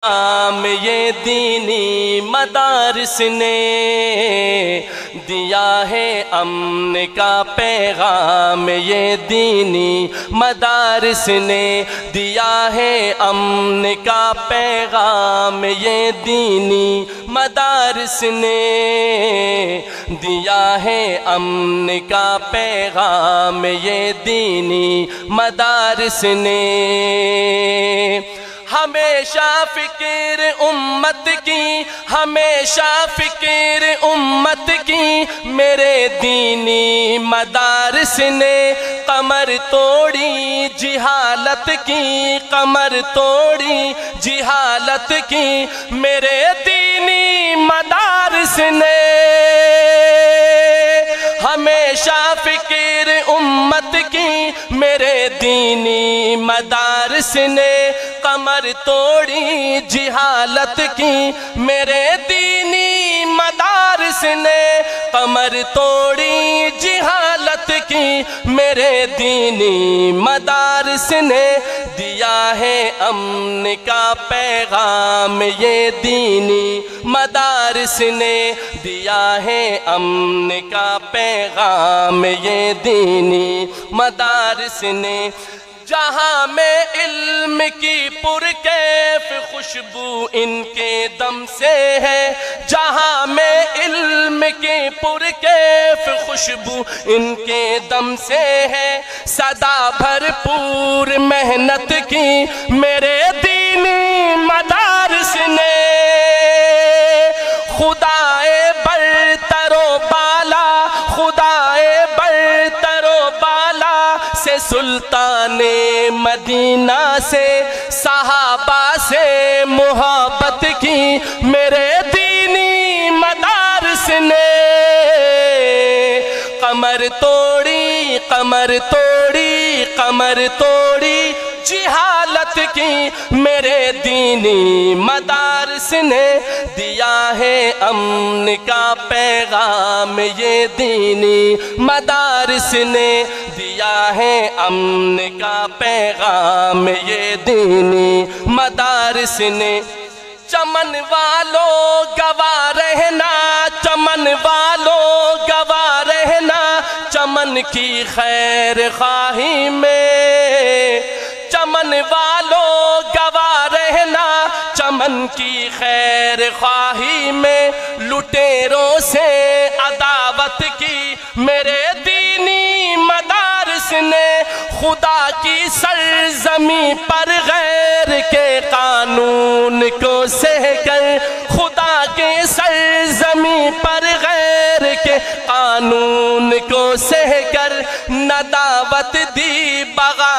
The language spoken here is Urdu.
یہ دینی مدارس نے دیا ہے امن کا پیغام، یہ دینی مدارس نے دیا ہے امن کا پیغام، یہ دینی مدارس نے دیا ہے امن کا پیغام، یہ دینی مدارس نے ہمیشہ فکر امت کی، ہمیشہ فکر امت کی میرے دینی مدارس نے کمر توڑی جہالت کی، کمر توڑی جہالت کی میرے دینی مدارس نے ہمیشہ فکر امت کی میرے دینی مدارس نے کمر توڑی جہالت کی میرے دینی مدارس نے کمر توڑی جہالت کی میرے دینی مدارس نے دیا ہے امن کا پیغام، یہ دینی مدارس نے دیا ہے امن کا پیغام، یہ دینی مدارس نے جہاں میں علم کی پرکیف خوشبو ان کے دم سے ہے، جہاں میں علم کی پرکیف خوشبو ان کے دم سے ہے، صدا بھرپور محنت کی میرے دینی مدارس نے خدائے برتر و بالا، خدائے برتر و بالا سے سلطان مدینہ سے صحابہ سے محبت کی میرے دینی مدارس نے کمر توڑی، کمر توڑی، کمر توڑی جہالت کی میرے دینی مدارس نے دیا ہے امن کا پیغام، یہ دینی مدارس نے دیا ہے امن کا پیغام، یہ دینی مدارس نے چمن والوں گواہ رہنا، چمن والوں گواہ رہنا چمن کی خیر خواہی میں، چمن والوں گواہ رہنا چمن کی خیر خواہی میں، لٹیروں سے عداوت کی میرے دینی مدارس نے خدا کی سرزمین پر غیر کے قانون کو سہ کر، خدا کے سرزمین پر غیر کے قانون کو سہ کر نہ دعوت دی بغاوت